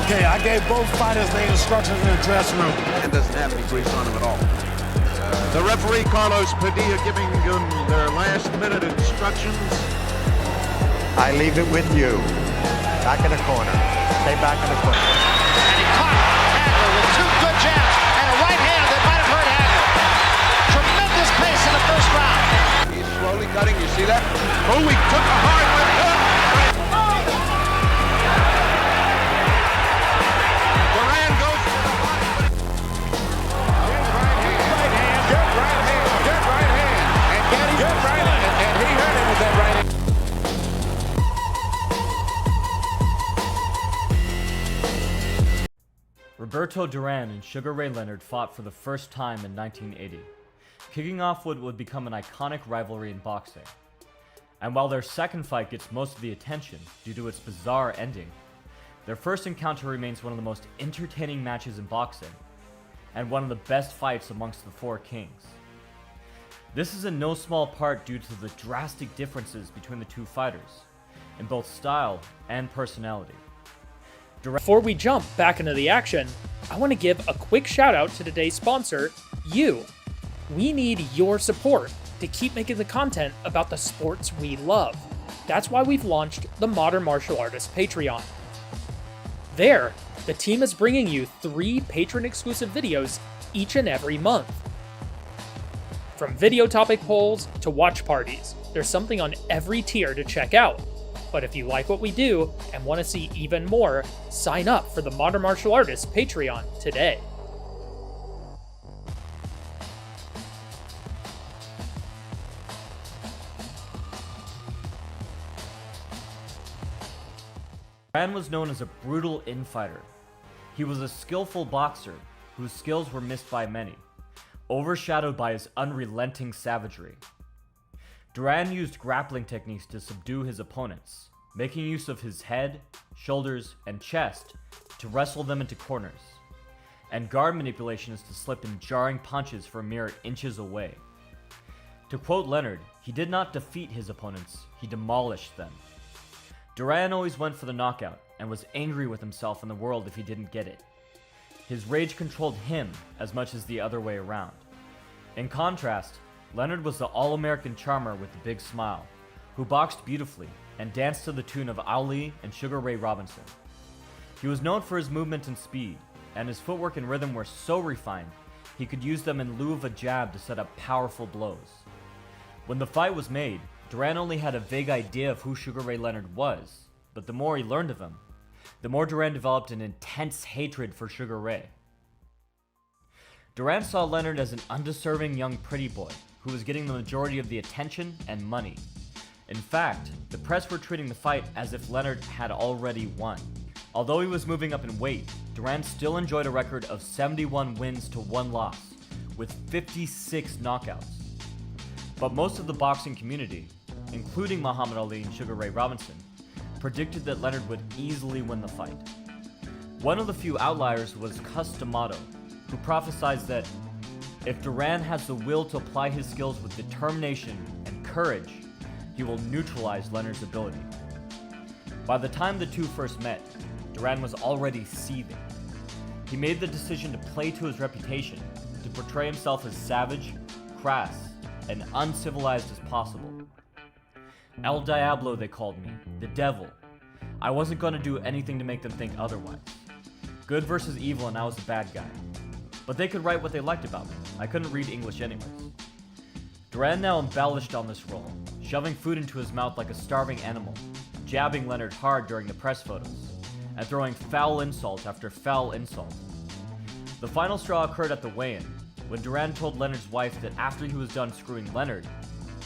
Okay, I gave both fighters their instructions in the dressing room. And doesn't have any grease on him at all. The referee, Carlos Padilla, giving them their last-minute instructions. I leave it with you. Back in the corner. Stay back in the corner. And he caught Hagler with two good jabs and a right hand that might have hurt Hagler. Tremendous pace in the first round. He's slowly cutting. You see that? Oh, he took a hard left hook. Duran goes for the body. Good right hand. And Gatti, good right hand. And he hurt him with that right hand. Roberto Duran and Sugar Ray Leonard fought for the first time in 1980, kicking off what would become an iconic rivalry in boxing. And while their second fight gets most of the attention due to its bizarre ending, their first encounter remains one of the most entertaining matches in boxing, and one of the best fights amongst the four kings. This is in no small part due to the drastic differences between the two fighters, in both style and personality. Before we jump back into the action, I want to give a quick shout out to today's sponsor, you. We need your support to keep making the content about the sports we love. That's why we've launched the Modern Martial Artist Patreon. There, the team is bringing you 3 patron-exclusive videos each and every month. From video topic polls to watch parties, there's something on every tier to check out. But if you like what we do and want to see even more, sign up for the Modern Martial Artist Patreon today. Duran was known as a brutal infighter. He was a skillful boxer whose skills were missed by many, overshadowed by his unrelenting savagery. Duran used grappling techniques to subdue his opponents, making use of his head, shoulders, and chest to wrestle them into corners, and guard manipulations to slip in jarring punches from mere inches away. To quote Leonard, he did not defeat his opponents, he demolished them. Duran always went for the knockout and was angry with himself and the world if he didn't get it. His rage controlled him as much as the other way around. In contrast, Leonard was the all-American charmer with the big smile, who boxed beautifully and danced to the tune of Ali and Sugar Ray Robinson. He was known for his movement and speed, and his footwork and rhythm were so refined, he could use them in lieu of a jab to set up powerful blows. When the fight was made, Duran only had a vague idea of who Sugar Ray Leonard was, but the more he learned of him, the more Duran developed an intense hatred for Sugar Ray. Duran saw Leonard as an undeserving young pretty boy, who was getting the majority of the attention and money. In fact, the press were treating the fight as if Leonard had already won. Although he was moving up in weight, Duran still enjoyed a record of 71 wins to 1 loss, with 56 knockouts. But most of the boxing community, including Muhammad Ali and Sugar Ray Robinson, predicted that Leonard would easily win the fight. One of the few outliers was Cus D'Amato, who prophesied that if Duran has the will to apply his skills with determination and courage, he will neutralize Leonard's ability. By the time the two first met, Duran was already seething. He made the decision to play to his reputation, to portray himself as savage, crass, and uncivilized as possible. El Diablo, they called me, the devil. I wasn't going to do anything to make them think otherwise. Good versus evil, and I was the bad guy. But they could write what they liked about me. I couldn't read English anyways. Duran now embellished on this role, shoving food into his mouth like a starving animal, jabbing Leonard hard during the press photos, and throwing foul insult after foul insult. The final straw occurred at the weigh-in, when Duran told Leonard's wife that after he was done screwing Leonard,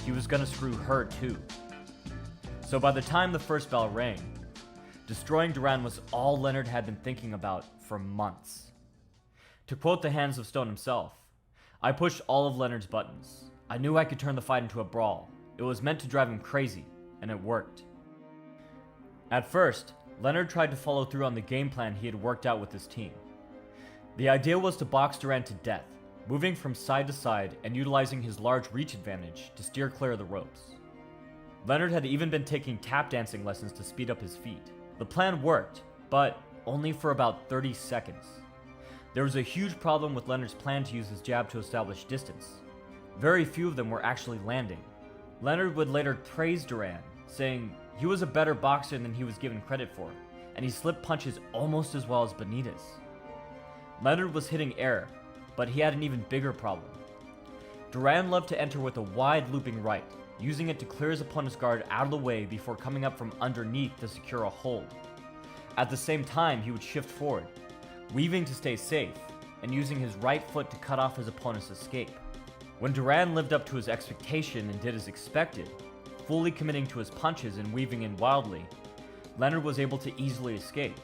he was gonna screw her too. So by the time the first bell rang, destroying Duran was all Leonard had been thinking about for months. To quote the Hands of Stone himself, I pushed all of Leonard's buttons. I knew I could turn the fight into a brawl. It was meant to drive him crazy, and it worked. At first, Leonard tried to follow through on the game plan he had worked out with his team. The idea was to box Duran to death, moving from side to side and utilizing his large reach advantage to steer clear of the ropes. Leonard had even been taking tap dancing lessons to speed up his feet. The plan worked, but only for about 30 seconds. There was a huge problem with Leonard's plan to use his jab to establish distance. Very few of them were actually landing. Leonard would later praise Duran, saying he was a better boxer than he was given credit for, and he slipped punches almost as well as Benitez. Leonard was hitting air, but he had an even bigger problem. Duran loved to enter with a wide looping right, using it to clear his opponent's guard out of the way before coming up from underneath to secure a hold. At the same time, he would shift forward, weaving to stay safe, and using his right foot to cut off his opponent's escape. When Duran lived up to his expectation and did as expected, fully committing to his punches and weaving in wildly, Leonard was able to easily escape.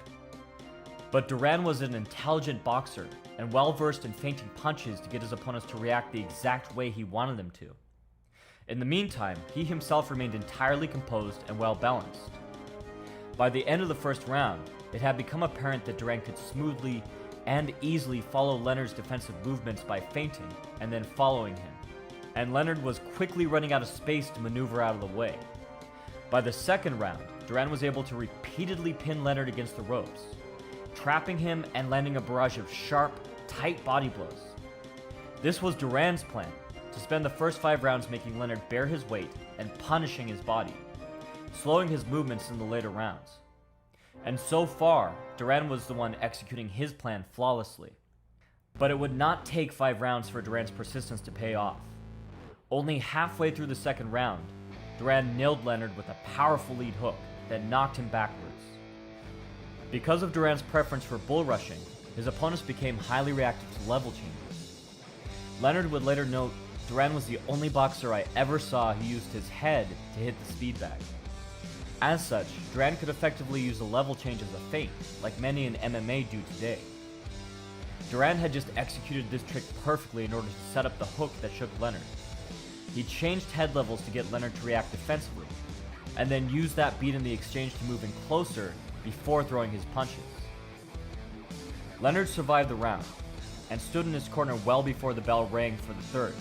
But Duran was an intelligent boxer and well-versed in feinting punches to get his opponents to react the exact way he wanted them to. In the meantime, he himself remained entirely composed and well-balanced. By the end of the first round, it had become apparent that Duran could smoothly and easily follow Leonard's defensive movements by feinting and then following him, and Leonard was quickly running out of space to maneuver out of the way. By the second round, Duran was able to repeatedly pin Leonard against the ropes, trapping him and landing a barrage of sharp, tight body blows. This was Duran's plan, to spend the first 5 rounds making Leonard bear his weight and punishing his body, slowing his movements in the later rounds. And so far, Duran was the one executing his plan flawlessly. But it would not take 5 rounds for Duran's persistence to pay off. Only halfway through the second round, Duran nailed Leonard with a powerful lead hook that knocked him backwards. Because of Duran's preference for bull rushing, his opponents became highly reactive to level changes. Leonard would later note, Duran was the only boxer I ever saw who used his head to hit the speed bag. As such, Duran could effectively use a level change as a feint, like many in MMA do today. Duran had just executed this trick perfectly in order to set up the hook that shook Leonard. He changed head levels to get Leonard to react defensively, and then used that beat in the exchange to move in closer before throwing his punches. Leonard survived the round, and stood in his corner well before the bell rang for the third.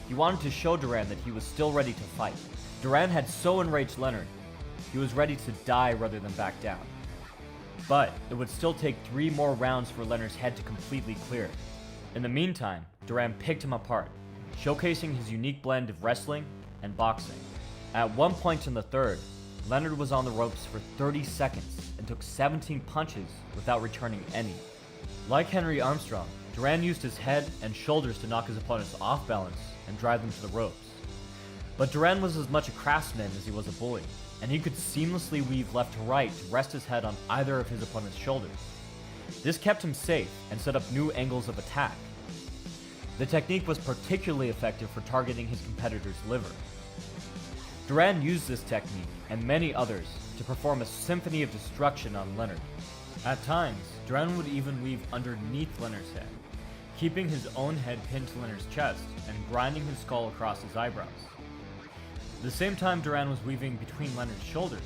He wanted to show Duran that he was still ready to fight. Duran had so enraged Leonard, he was ready to die rather than back down. But it would still take 3 more rounds for Leonard's head to completely clear. In the meantime, Duran picked him apart, showcasing his unique blend of wrestling and boxing. At one point in the third, Leonard was on the ropes for 30 seconds and took 17 punches without returning any. Like Henry Armstrong, Duran used his head and shoulders to knock his opponents off balance and drive them to the ropes. But Duran was as much a craftsman as he was a bully, and he could seamlessly weave left to right to rest his head on either of his opponent's shoulders. This kept him safe and set up new angles of attack. The technique was particularly effective for targeting his competitor's liver. Duran used this technique, and many others, to perform a symphony of destruction on Leonard. At times, Duran would even weave underneath Leonard's head, keeping his own head pinned to Leonard's chest and grinding his skull across his eyebrows. At the same time Duran was weaving between Leonard's shoulders,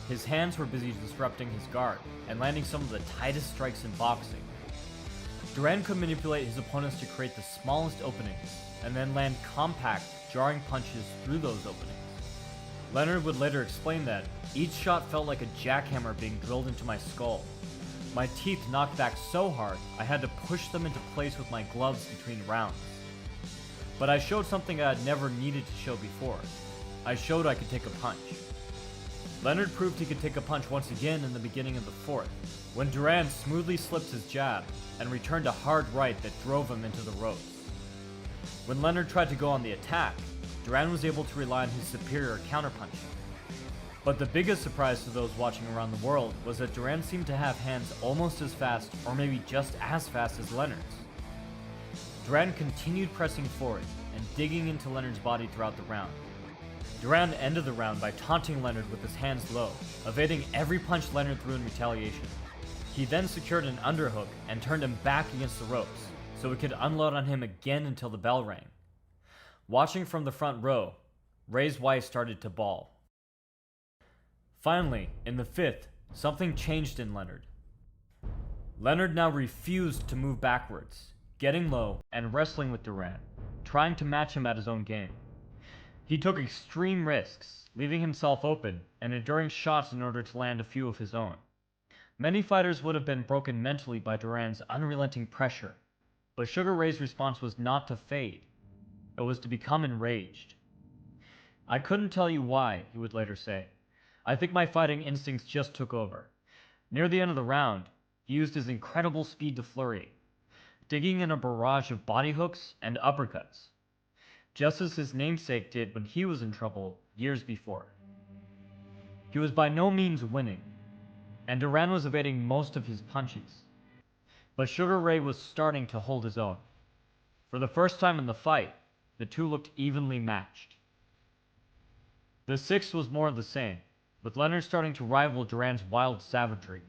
his hands were busy disrupting his guard and landing some of the tightest strikes in boxing. Duran could manipulate his opponents to create the smallest openings, and then land compact, jarring punches through those openings. Leonard would later explain that, each shot felt like a jackhammer being drilled into my skull. My teeth knocked back so hard, I had to push them into place with my gloves between rounds. But I showed something I had never needed to show before. I showed I could take a punch. Leonard proved he could take a punch once again in the beginning of the fourth, when Duran smoothly slipped his jab and returned a hard right that drove him into the ropes. When Leonard tried to go on the attack, Duran was able to rely on his superior counterpunching. But the biggest surprise to those watching around the world was that Duran seemed to have hands almost as fast, or maybe just as fast as Leonard's. Duran continued pressing forward and digging into Leonard's body throughout the round. Duran ended the round by taunting Leonard with his hands low, evading every punch Leonard threw in retaliation. He then secured an underhook and turned him back against the ropes, so he could unload on him again until the bell rang. Watching from the front row, Ray's wife started to bawl. Finally, in the fifth, something changed in Leonard. Leonard now refused to move backwards, getting low and wrestling with Duran, trying to match him at his own game. He took extreme risks, leaving himself open and enduring shots in order to land a few of his own. Many fighters would have been broken mentally by Duran's unrelenting pressure, but Sugar Ray's response was not to fade. It was to become enraged. "I couldn't tell you why," he would later say. "I think my fighting instincts just took over." Near the end of the round, he used his incredible speed to flurry, digging in a barrage of body hooks and uppercuts, just as his namesake did when he was in trouble years before. He was by no means winning, and Duran was evading most of his punches. But Sugar Ray was starting to hold his own. For the first time in the fight, the two looked evenly matched. The sixth was more of the same, with Leonard starting to rival Duran's wild savagery.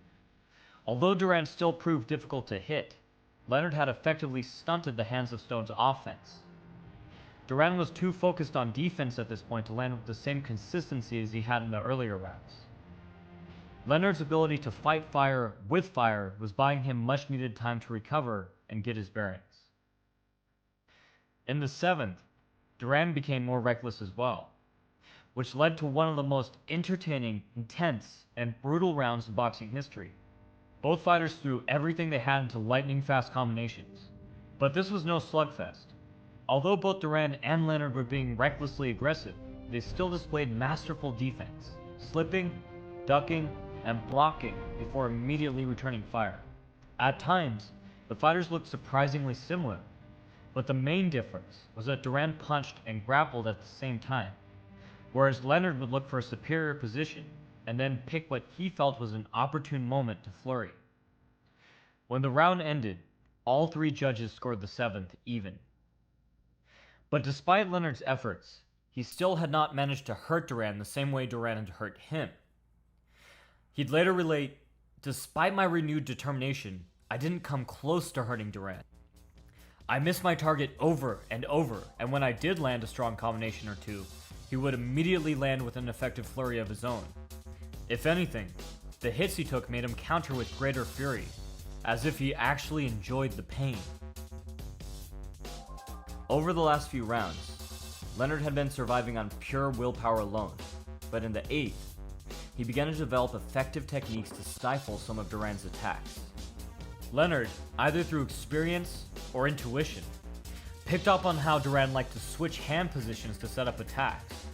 Although Duran still proved difficult to hit, Leonard had effectively stunted the Hands of Stone's offense. Duran was too focused on defense at this point to land with the same consistency as he had in the earlier rounds. Leonard's ability to fight fire with fire was buying him much needed time to recover and get his bearings. In the seventh, Duran became more reckless as well, which led to one of the most entertaining, intense, and brutal rounds in boxing history. Both fighters threw everything they had into lightning-fast combinations. But this was no slugfest. Although both Duran and Leonard were being recklessly aggressive, they still displayed masterful defense, slipping, ducking, and blocking before immediately returning fire. At times, the fighters looked surprisingly similar, but the main difference was that Duran punched and grappled at the same time, whereas Leonard would look for a superior position and then pick what he felt was an opportune moment to flurry. When the round ended, all three judges scored the seventh even. But despite Leonard's efforts, he still had not managed to hurt Duran the same way Duran had hurt him. He'd later relate, "Despite my renewed determination, I didn't come close to hurting Duran. I missed my target over and over, and when I did land a strong combination or two, he would immediately land with an effective flurry of his own. If anything, the hits he took made him counter with greater fury, as if he actually enjoyed the pain." Over the last few rounds, Leonard had been surviving on pure willpower alone, but in the eighth, he began to develop effective techniques to stifle some of Duran's attacks. Leonard, either through experience or intuition, picked up on how Duran liked to switch hand positions to set up attacks.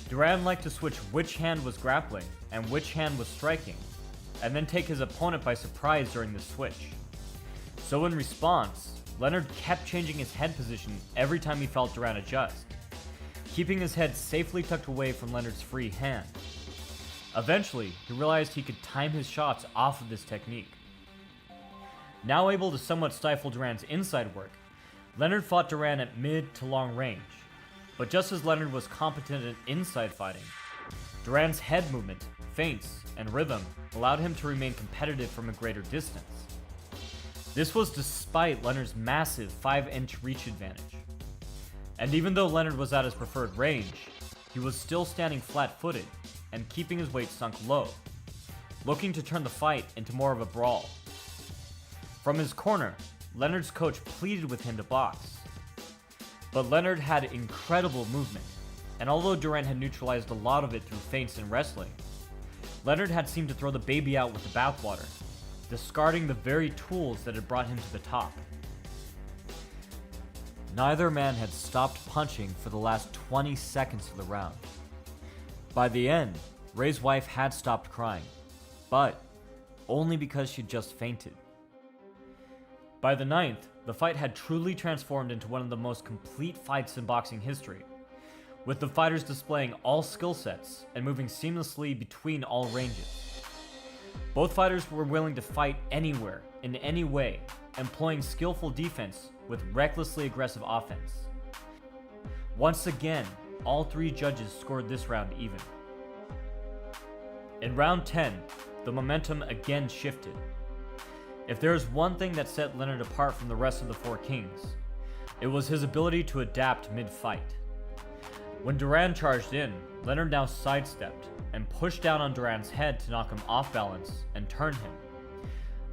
Duran liked to switch which hand was grappling and which hand was striking, and then take his opponent by surprise during the switch. So in response, Leonard kept changing his head position every time he felt Duran adjust, keeping his head safely tucked away from Leonard's free hand. Eventually, he realized he could time his shots off of this technique. Now able to somewhat stifle Duran's inside work, Leonard fought Duran at mid to long range. But just as Leonard was competent at inside fighting, Duran's head movement, feints, and rhythm allowed him to remain competitive from a greater distance. This was despite Leonard's massive 5-inch reach advantage. And even though Leonard was at his preferred range, he was still standing flat-footed and keeping his weight sunk low, looking to turn the fight into more of a brawl. From his corner, Leonard's coach pleaded with him to box. But Leonard had incredible movement, and although Duran had neutralized a lot of it through feints and wrestling, Leonard had seemed to throw the baby out with the bathwater, discarding the very tools that had brought him to the top. Neither man had stopped punching for the last 20 seconds of the round. By the end, Ray's wife had stopped crying, but only because she'd just fainted. By the ninth, the fight had truly transformed into one of the most complete fights in boxing history, with the fighters displaying all skill sets and moving seamlessly between all ranges. Both fighters were willing to fight anywhere, in any way, employing skillful defense with recklessly aggressive offense. Once again, all three judges scored this round even. In round 10, the momentum again shifted. If there was one thing that set Leonard apart from the rest of the Four Kings, it was his ability to adapt mid-fight. When Duran charged in, Leonard now sidestepped and pushed down on Duran's head to knock him off balance and turn him.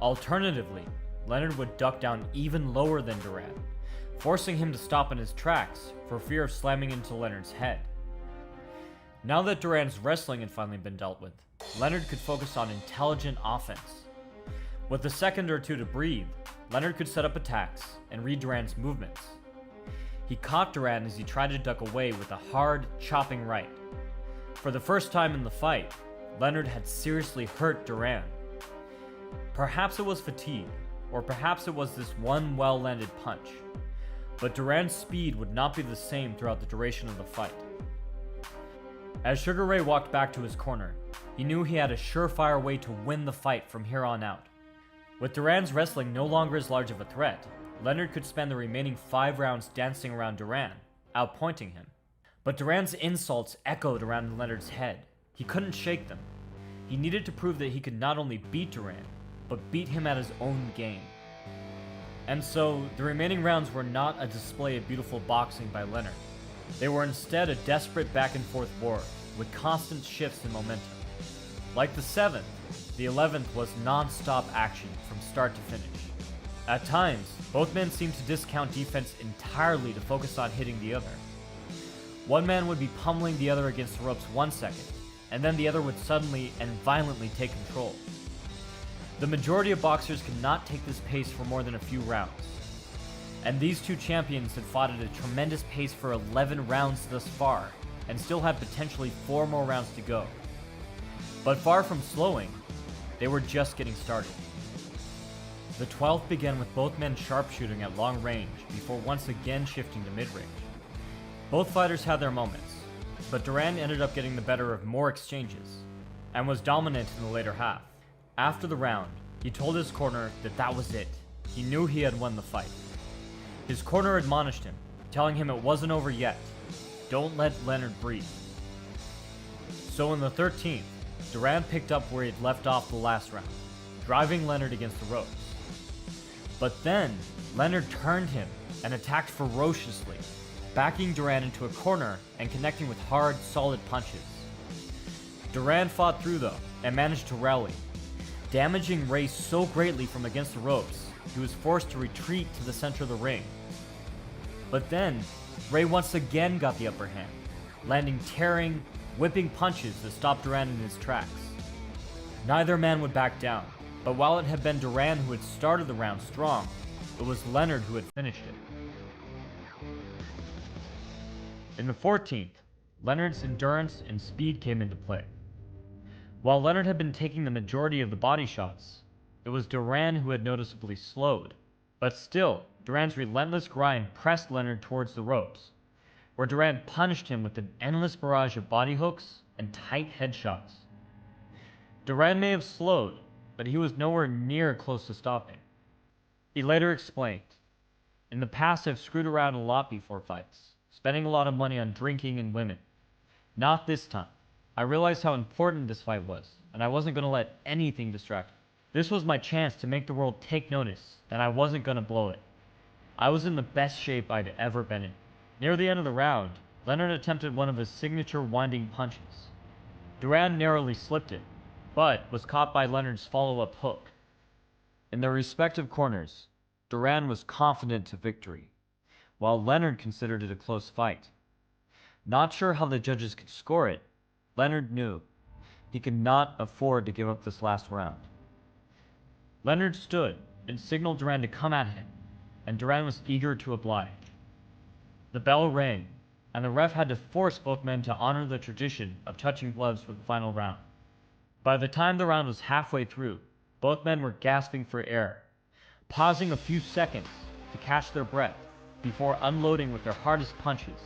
Alternatively, Leonard would duck down even lower than Duran, forcing him to stop in his tracks for fear of slamming into Leonard's head. Now that Duran's wrestling had finally been dealt with, Leonard could focus on intelligent offense, With a second or two to breathe, Leonard could set up attacks and read Duran's movements. He caught Duran as he tried to duck away with a hard, chopping right. For the first time in the fight, Leonard had seriously hurt Duran. Perhaps it was fatigue, or perhaps it was this one well-landed punch. But Duran's speed would not be the same throughout the duration of the fight. As Sugar Ray walked back to his corner, he knew he had a surefire way to win the fight from here on out. With Duran's wrestling no longer as large of a threat, Leonard could spend the remaining 5 rounds dancing around Duran, outpointing him. But Duran's insults echoed around Leonard's head. He couldn't shake them. He needed to prove that he could not only beat Duran, but beat him at his own game. And so, the remaining rounds were not a display of beautiful boxing by Leonard. They were instead a desperate back-and-forth war, with constant shifts in momentum. Like the 7th, the 11th was non-stop action from start to finish. At times, both men seemed to discount defense entirely to focus on hitting the other. One man would be pummeling the other against the ropes 1 second, and then the other would suddenly and violently take control. The majority of boxers could not take this pace for more than a few rounds. And these two champions had fought at a tremendous pace for 11 rounds thus far, and still had potentially 4 more rounds to go. But far from slowing, they were just getting started. The 12th began with both men sharpshooting at long range before once again shifting to mid-range. Both fighters had their moments, but Duran ended up getting the better of more exchanges, and was dominant in the later half. After the round, he told his corner that was it. He knew he had won the fight. His corner admonished him, telling him it wasn't over yet. Don't let Leonard breathe. So in the 13th, Duran picked up where he had left off the last round, driving Leonard against the ropes. But then, Leonard turned him and attacked ferociously, backing Duran into a corner and connecting with hard, solid punches. Duran fought through though, and managed to rally, damaging Ray so greatly from against the ropes, he was forced to retreat to the center of the ring. But then, Ray once again got the upper hand, landing tearing, whipping punches that stopped Duran in his tracks. Neither man would back down, but while it had been Duran who had started the round strong, it was Leonard who had finished it. In the 14th, Leonard's endurance and speed came into play. While Leonard had been taking the majority of the body shots, it was Duran who had noticeably slowed. But still, Duran's relentless grind pressed Leonard towards the ropes, where Duran punished him with an endless barrage of body hooks and tight headshots. Duran may have slowed, but he was nowhere near close to stopping. He later explained, "In the past I've screwed around a lot before fights, spending a lot of money on drinking and women. Not this time. I realized how important this fight was, and I wasn't going to let anything distract me. This was my chance to make the world take notice, and I wasn't going to blow it. I was in the best shape I'd ever been in." Near the end of the round, Leonard attempted one of his signature winding punches. Duran narrowly slipped it, but was caught by Leonard's follow-up hook. In their respective corners, Duran was confident to victory, while Leonard considered it a close fight. Not sure how the judges could score it, Leonard knew he could not afford to give up this last round. Leonard stood and signaled Duran to come at him, and Duran was eager to oblige. The bell rang, and the ref had to force both men to honor the tradition of touching gloves for the final round. By the time the round was halfway through, both men were gasping for air, pausing a few seconds to catch their breath before unloading with their hardest punches,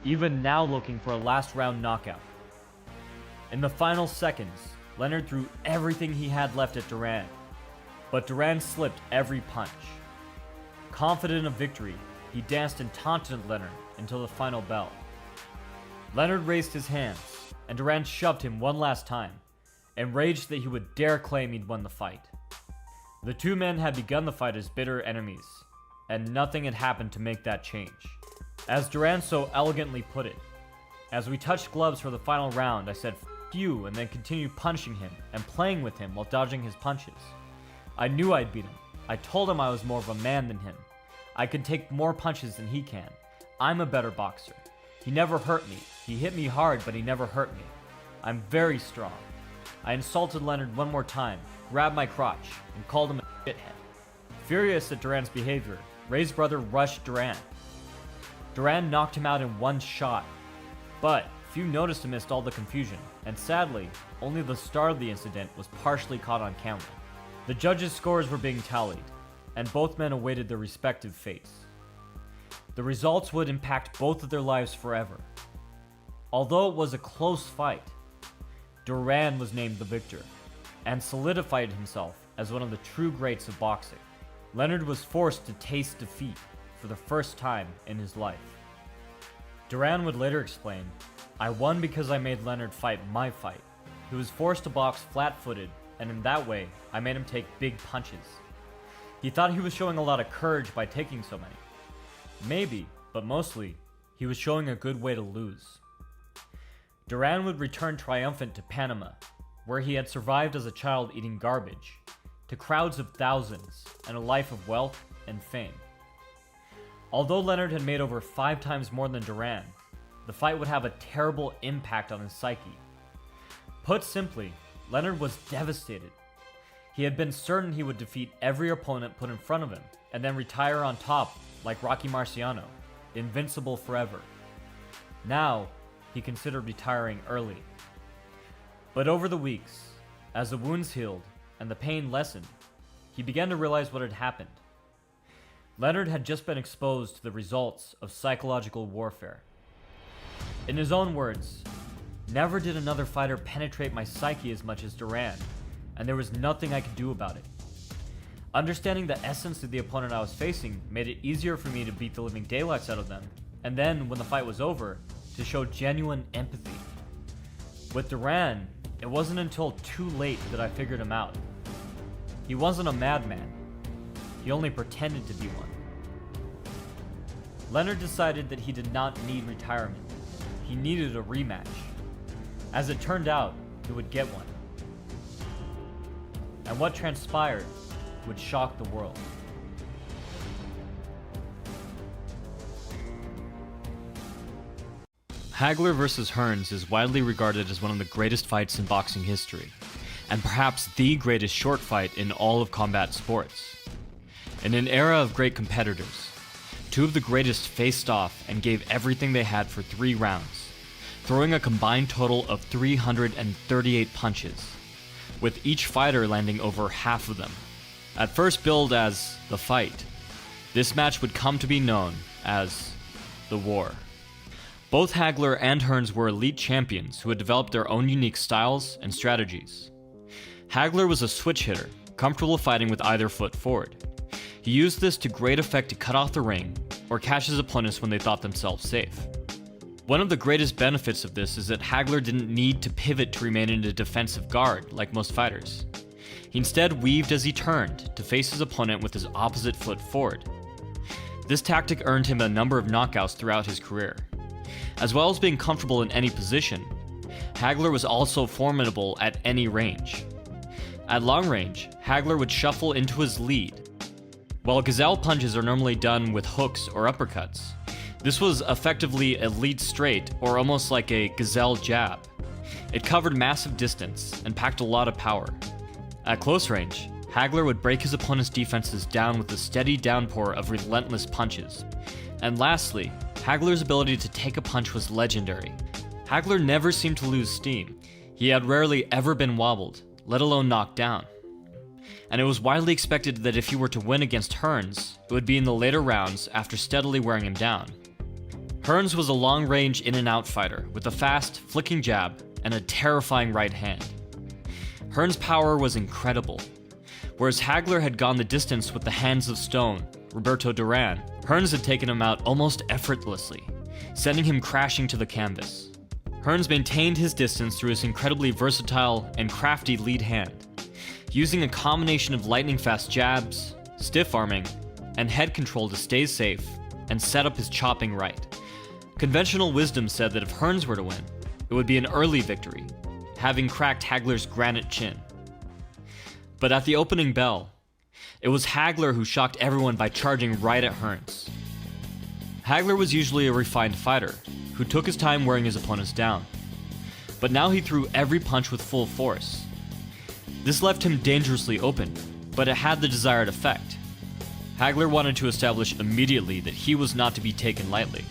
even now looking for a last round knockout. In the final seconds, Leonard threw everything he had left at Duran, but Duran slipped every punch. Confident of victory, he danced and taunted Leonard until the final bell. Leonard raised his hands, and Duran shoved him one last time, enraged that he would dare claim he'd won the fight. The two men had begun the fight as bitter enemies, and nothing had happened to make that change. As Duran so elegantly put it, "As we touched gloves for the final round, I said, 'F you,' and then continued punching him and playing with him while dodging his punches. I knew I'd beat him. I told him I was more of a man than him. I could take more punches than he can. I'm a better boxer. He never hurt me. He hit me hard, but he never hurt me. I'm very strong. I insulted Leonard one more time, grabbed my crotch, and called him a shithead. Furious at Duran's behavior, Ray's brother rushed Duran. Duran knocked him out in one shot, but few noticed amidst all the confusion, and sadly, only the star of the incident was partially caught on camera. The judges' scores were being tallied, and both men awaited their respective fates. The results would impact both of their lives forever. Although it was a close fight, Duran was named the victor, and solidified himself as one of the true greats of boxing. Leonard was forced to taste defeat for the first time in his life. Duran would later explain, "I won because I made Leonard fight my fight. He was forced to box flat-footed, and in that way, I made him take big punches. He thought he was showing a lot of courage by taking so many. Maybe, but mostly, he was showing a good way to lose." Duran would return triumphant to Panama, where he had survived as a child eating garbage, to crowds of thousands and a life of wealth and fame. Although Leonard had made over 5 times more than Duran, the fight would have a terrible impact on his psyche. Put simply, Leonard was devastated. He had been certain he would defeat every opponent put in front of him, and then retire on top like Rocky Marciano, invincible forever. Now, he considered retiring early. But over the weeks, as the wounds healed and the pain lessened, he began to realize what had happened. Leonard had just been exposed to the results of psychological warfare. In his own words, "Never did another fighter penetrate my psyche as much as Duran, and there was nothing I could do about it. Understanding the essence of the opponent I was facing made it easier for me to beat the living daylights out of them, and then, when the fight was over, to show genuine empathy. With Duran, it wasn't until too late that I figured him out. He wasn't a madman. He only pretended to be one." Leonard decided that he did not need retirement. He needed a rematch. As it turned out, he would get one. And what transpired would shock the world. Hagler vs. Hearns is widely regarded as one of the greatest fights in boxing history, and perhaps the greatest short fight in all of combat sports. In an era of great competitors, two of the greatest faced off and gave everything they had for 3 rounds, throwing a combined total of 338 punches, with each fighter landing over half of them. At first billed as the fight, this match would come to be known as the war. Both Hagler and Hearns were elite champions who had developed their own unique styles and strategies. Hagler was a switch hitter, comfortable fighting with either foot forward. He used this to great effect to cut off the ring or catch his opponents when they thought themselves safe. One of the greatest benefits of this is that Hagler didn't need to pivot to remain in a defensive guard like most fighters. He instead weaved as he turned to face his opponent with his opposite foot forward. This tactic earned him a number of knockouts throughout his career. As well as being comfortable in any position, Hagler was also formidable at any range. At long range, Hagler would shuffle into his lead. While gazelle punches are normally done with hooks or uppercuts, this was effectively a lead straight or almost like a gazelle jab. It covered massive distance and packed a lot of power. At close range, Hagler would break his opponent's defenses down with a steady downpour of relentless punches. And lastly, Hagler's ability to take a punch was legendary. Hagler never seemed to lose steam. He had rarely ever been wobbled, let alone knocked down. And it was widely expected that if he were to win against Hearns, it would be in the later rounds after steadily wearing him down. Hearns was a long-range in-and-out fighter with a fast, flicking jab and a terrifying right hand. Hearns' power was incredible. Whereas Hagler had gone the distance with the hands of stone, Roberto Duran, Hearns had taken him out almost effortlessly, sending him crashing to the canvas. Hearns maintained his distance through his incredibly versatile and crafty lead hand, using a combination of lightning-fast jabs, stiff arming, and head control to stay safe and set up his chopping right. Conventional wisdom said that if Hearns were to win, it would be an early victory, having cracked Hagler's granite chin. But at the opening bell, it was Hagler who shocked everyone by charging right at Hearns. Hagler was usually a refined fighter, who took his time wearing his opponents down. But now he threw every punch with full force, This left him dangerously open, but it had the desired effect. Hagler wanted to establish immediately that he was not to be taken lightly.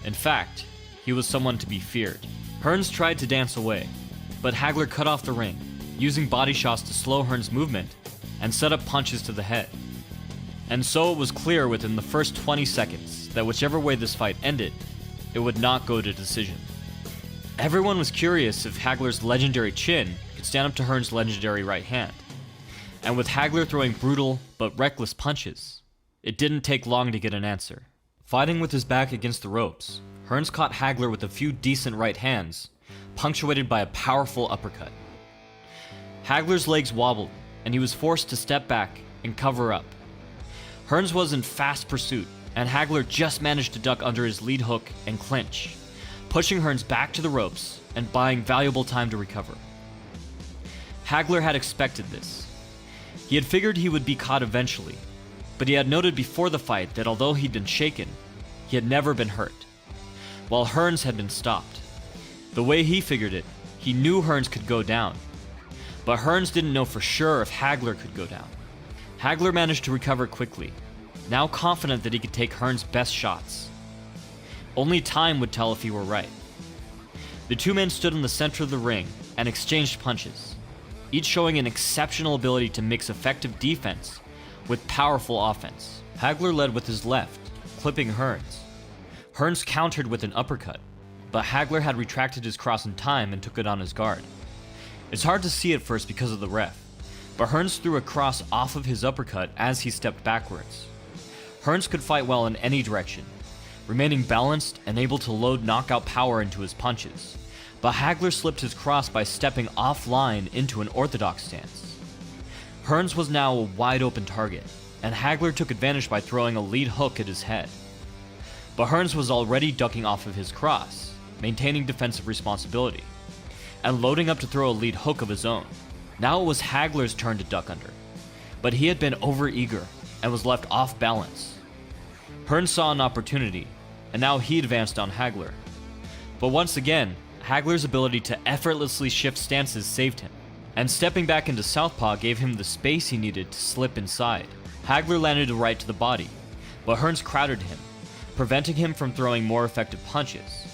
In fact, he was someone to be feared. Hearns tried to dance away, but Hagler cut off the ring, using body shots to slow Hearns' movement and set up punches to the head. And so it was clear within the first 20 seconds that whichever way this fight ended, it would not go to decision. Everyone was curious if Hagler's legendary chin could stand up to Hearns' legendary right hand. And with Hagler throwing brutal but reckless punches, it didn't take long to get an answer. Fighting with his back against the ropes, Hearns caught Hagler with a few decent right hands, punctuated by a powerful uppercut. Hagler's legs wobbled, and he was forced to step back and cover up. Hearns was in fast pursuit, and Hagler just managed to duck under his lead hook and clinch, pushing Hearns back to the ropes and buying valuable time to recover. Hagler had expected this. He had figured he would be caught eventually, but he had noted before the fight that although he'd been shaken, he had never been hurt, while Hearns had been stopped. The way he figured it, he knew Hearns could go down, but Hearns didn't know for sure if Hagler could go down. Hagler managed to recover quickly, now confident that he could take Hearns' best shots. Only time would tell if he were right. The two men stood in the center of the ring and exchanged punches, each showing an exceptional ability to mix effective defense with powerful offense. Hagler led with his left, clipping Hearns. Hearns countered with an uppercut, but Hagler had retracted his cross in time and took it on his guard. It's hard to see at first because of the ref, but Hearns threw a cross off of his uppercut as he stepped backwards. Hearns could fight well in any direction, remaining balanced and able to load knockout power into his punches, but Hagler slipped his cross by stepping offline into an orthodox stance. Hearns was now a wide open target, and Hagler took advantage by throwing a lead hook at his head. But Hearns was already ducking off of his cross, maintaining defensive responsibility, and loading up to throw a lead hook of his own. Now it was Hagler's turn to duck under, but he had been overeager and was left off balance. Hearns saw an opportunity, and now he advanced on Hagler. But once again, Hagler's ability to effortlessly shift stances saved him, and stepping back into southpaw gave him the space he needed to slip inside. Hagler landed a right to the body, but Hearns crowded him, preventing him from throwing more effective punches.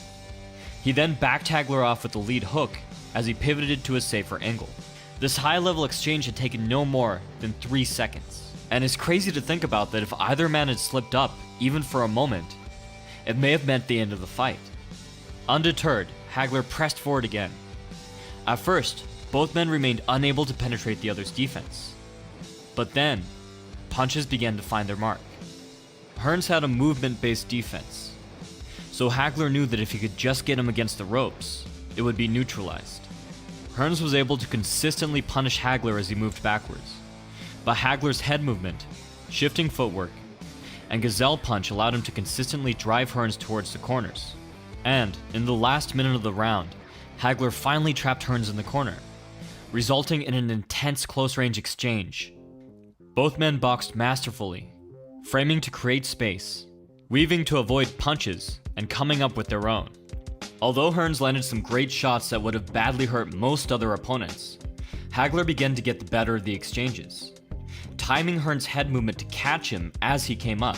He then backed Hagler off with the lead hook as he pivoted to a safer angle. This high-level exchange had taken no more than 3 seconds, and it's crazy to think about that if either man had slipped up, even for a moment, it may have meant the end of the fight. Undeterred, Hagler pressed forward again. At first, both men remained unable to penetrate the other's defense. But then, punches began to find their mark. Hearns had a movement-based defense, so Hagler knew that if he could just get him against the ropes, it would be neutralized. Hearns was able to consistently punish Hagler as he moved backwards, but Hagler's head movement, shifting footwork, and gazelle punch allowed him to consistently drive Hearns towards the corners. And, in the last minute of the round, Hagler finally trapped Hearns in the corner, resulting in an intense close-range exchange. Both men boxed masterfully, framing to create space, weaving to avoid punches, and coming up with their own. Although Hearns landed some great shots that would have badly hurt most other opponents, Hagler began to get the better of the exchanges, timing Hearns' head movement to catch him as he came up,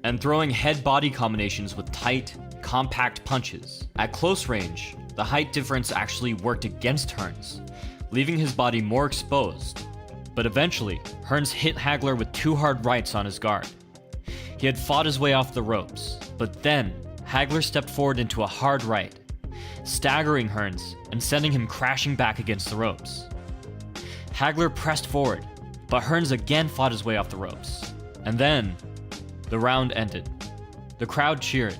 and throwing head-body combinations with tight, compact punches. At close range, the height difference actually worked against Hearns, leaving his body more exposed. But eventually, Hearns hit Hagler with 2 hard rights on his guard. He had fought his way off the ropes, but then Hagler stepped forward into a hard right, staggering Hearns and sending him crashing back against the ropes. Hagler pressed forward, but Hearns again fought his way off the ropes. And then, the round ended. The crowd cheered.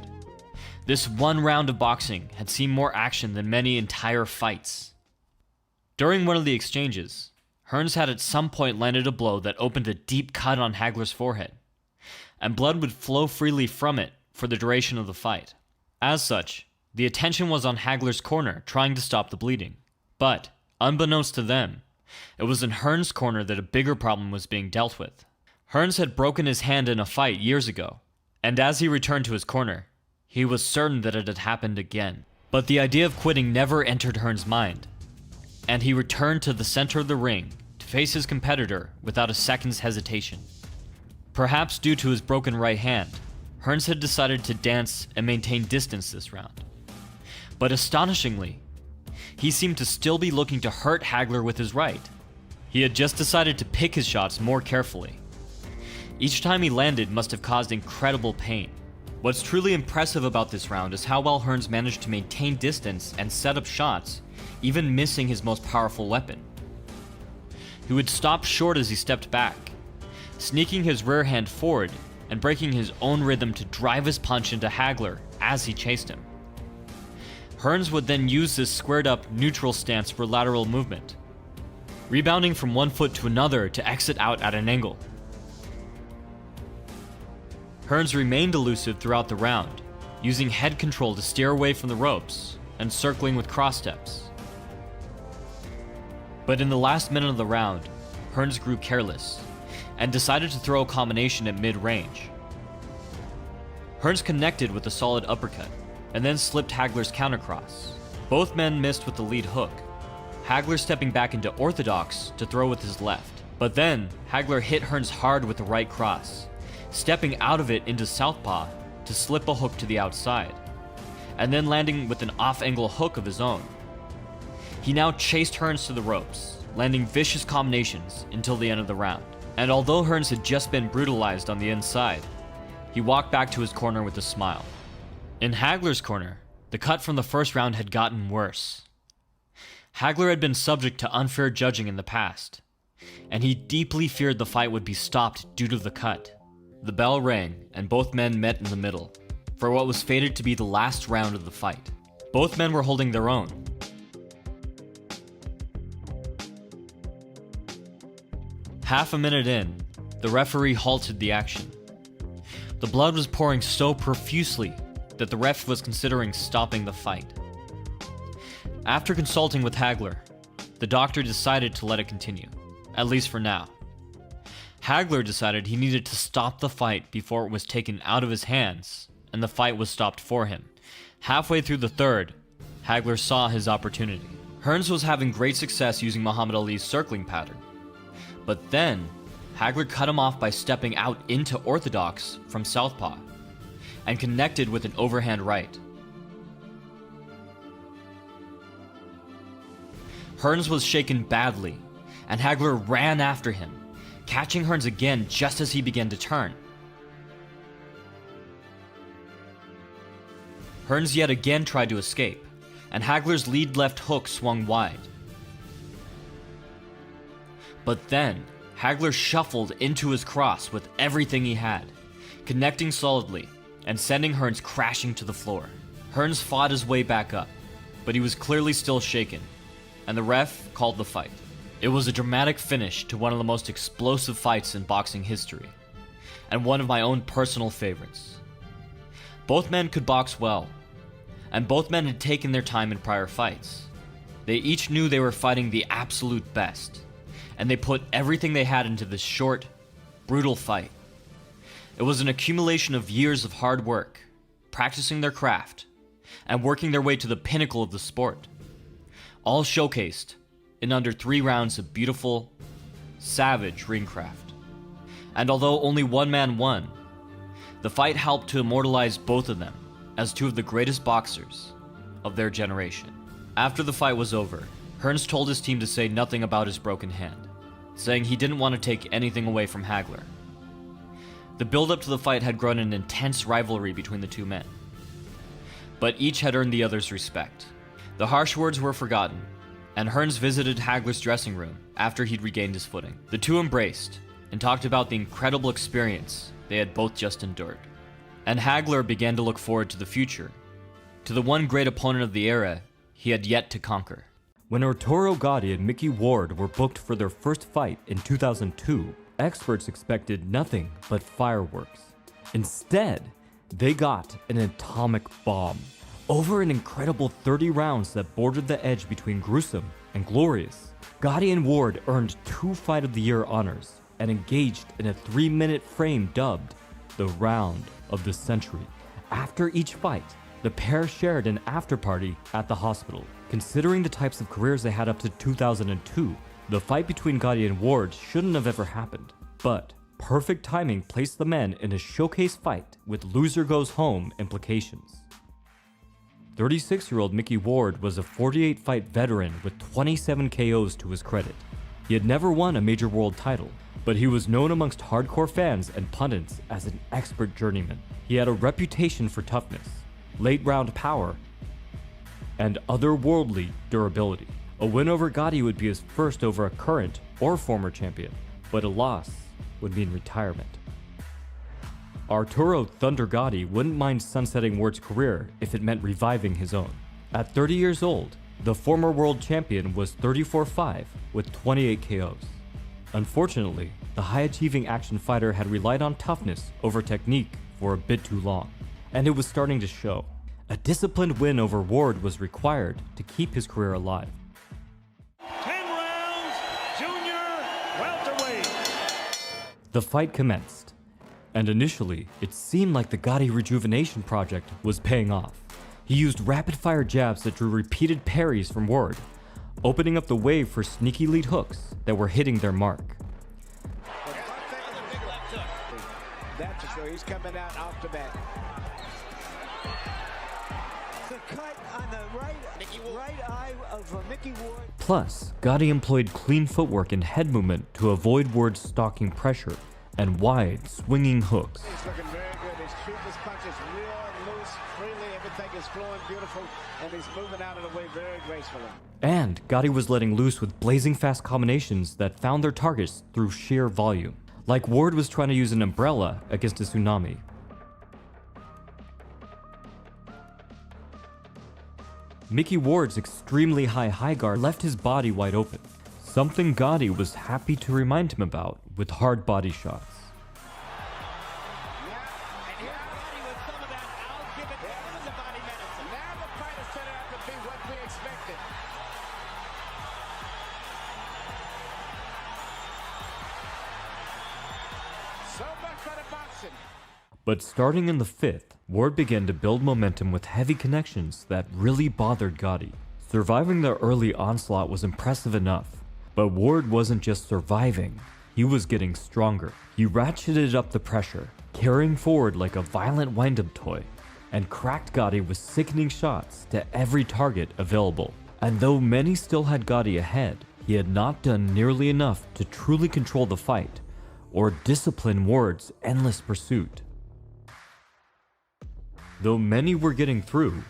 This one round of boxing had seen more action than many entire fights. During one of the exchanges, Hearns had at some point landed a blow that opened a deep cut on Hagler's forehead, and blood would flow freely from it for the duration of the fight. As such, the attention was on Hagler's corner trying to stop the bleeding. But, unbeknownst to them, it was in Hearns' corner that a bigger problem was being dealt with. Hearns had broken his hand in a fight years ago, and as he returned to his corner, he was certain that it had happened again. But the idea of quitting never entered Hearns' mind, and he returned to the center of the ring to face his competitor without a second's hesitation. Perhaps due to his broken right hand, Hearns had decided to dance and maintain distance this round. But astonishingly, he seemed to still be looking to hurt Hagler with his right. He had just decided to pick his shots more carefully. Each time he landed must have caused incredible pain. What's truly impressive about this round is how well Hearns managed to maintain distance and set up shots, even missing his most powerful weapon. He would stop short as he stepped back, sneaking his rear hand forward and breaking his own rhythm to drive his punch into Hagler as he chased him. Hearns would then use this squared up neutral stance for lateral movement, rebounding from one foot to another to exit out at an angle. Hearns remained elusive throughout the round, using head control to steer away from the ropes and circling with cross steps. But in the last minute of the round, Hearns grew careless and decided to throw a combination at mid-range. Hearns connected with a solid uppercut and then slipped Hagler's countercross. Both men missed with the lead hook, Hagler stepping back into orthodox to throw with his left. But then, Hagler hit Hearns hard with the right cross, stepping out of it into southpaw to slip a hook to the outside, and then landing with an off-angle hook of his own. He now chased Hearns to the ropes, landing vicious combinations until the end of the round. And although Hearns had just been brutalized on the inside, he walked back to his corner with a smile. In Hagler's corner, the cut from the first round had gotten worse. Hagler had been subject to unfair judging in the past, and he deeply feared the fight would be stopped due to the cut. The bell rang, and both men met in the middle, for what was fated to be the last round of the fight. Both men were holding their own. Half a minute in, the referee halted the action. The blood was pouring so profusely that the ref was considering stopping the fight. After consulting with Hagler, the doctor decided to let it continue, at least for now. Hagler decided he needed to stop the fight before it was taken out of his hands, and the fight was stopped for him. Halfway through the third, Hagler saw his opportunity. Hearns was having great success using Muhammad Ali's circling pattern. But then, Hagler cut him off by stepping out into orthodox from southpaw, and connected with an overhand right. Hearns was shaken badly, and Hagler ran after him, catching Hearns again just as he began to turn. Hearns yet again tried to escape, and Hagler's lead left hook swung wide. But then, Hagler shuffled into his cross with everything he had, connecting solidly and sending Hearns crashing to the floor. Hearns fought his way back up, but he was clearly still shaken, and the ref called the fight. It was a dramatic finish to one of the most explosive fights in boxing history, and one of my own personal favorites. Both men could box well, and both men had taken their time in prior fights. They each knew they were fighting the absolute best, and they put everything they had into this short, brutal fight. It was an accumulation of years of hard work, practicing their craft, and working their way to the pinnacle of the sport, all showcased in under 3 rounds of beautiful, savage ringcraft. And although only one man won, the fight helped to immortalize both of them as two of the greatest boxers of their generation. After the fight was over, Hearns told his team to say nothing about his broken hand, saying he didn't want to take anything away from Hagler. The build-up to the fight had grown an intense rivalry between the two men, but each had earned the other's respect. The harsh words were forgotten, and Hearns visited Hagler's dressing room after he'd regained his footing. The two embraced and talked about the incredible experience they had both just endured. And Hagler began to look forward to the future, to the one great opponent of the era he had yet to conquer. When Arturo Gatti and Mickey Ward were booked for their first fight in 2002, experts expected nothing but fireworks. Instead, they got an atomic bomb. Over an incredible 30 rounds that bordered the edge between gruesome and glorious, Gatti and Ward earned 2 Fight of the Year honors and engaged in a 3-minute frame dubbed the Round of the Century. After each fight, the pair shared an after party at the hospital. Considering the types of careers they had up to 2002, The fight between Gatti and Ward shouldn't have ever happened, but perfect timing placed the men in a showcase fight with loser goes home implications. 36-year-old Mickey Ward was a 48-fight veteran with 27 KOs to his credit. He had never won a major world title, but he was known amongst hardcore fans and pundits as an expert journeyman. He had a reputation for toughness, late-round power, and otherworldly durability. A win over Gatti would be his first over a current or former champion, but a loss would mean retirement. Arturo Thunder Gatti wouldn't mind sunsetting Ward's career if it meant reviving his own. At 30 years old, the former world champion was 34-5 with 28 KOs. Unfortunately, the high-achieving action fighter had relied on toughness over technique for a bit too long, and it was starting to show. A disciplined win over Ward was required to keep his career alive. 10 rounds, junior welterweight. The fight commenced, and initially, it seemed like the Gatti rejuvenation project was paying off. He used rapid-fire jabs that drew repeated parries from Ward, opening up the way for sneaky lead hooks that were hitting their mark. That's for sure. He's coming out off the bat. The cut on the right eye of Mickey Ward. Plus, Gatti employed clean footwork and head movement to avoid Ward's stalking pressure and wide, swinging hooks. He's looking very good. His shoot punches real loose, freely. Everything is flowing beautiful, and he's moving out of the way very gracefully. And Gatti was letting loose with blazing fast combinations that found their targets through sheer volume, like Ward was trying to use an umbrella against a tsunami. Mickey Ward's extremely high guard left his body wide open, something Gatti was happy to remind him about with hard body shots. But starting in the 5th, Ward began to build momentum with heavy connections that really bothered Gatti. Surviving the early onslaught was impressive enough, but Ward wasn't just surviving, he was getting stronger. He ratcheted up the pressure, carrying forward like a violent wind-up toy, and cracked Gatti with sickening shots to every target available. And though many still had Gatti ahead, he had not done nearly enough to truly control the fight, or discipline Ward's endless pursuit. Though many were getting through,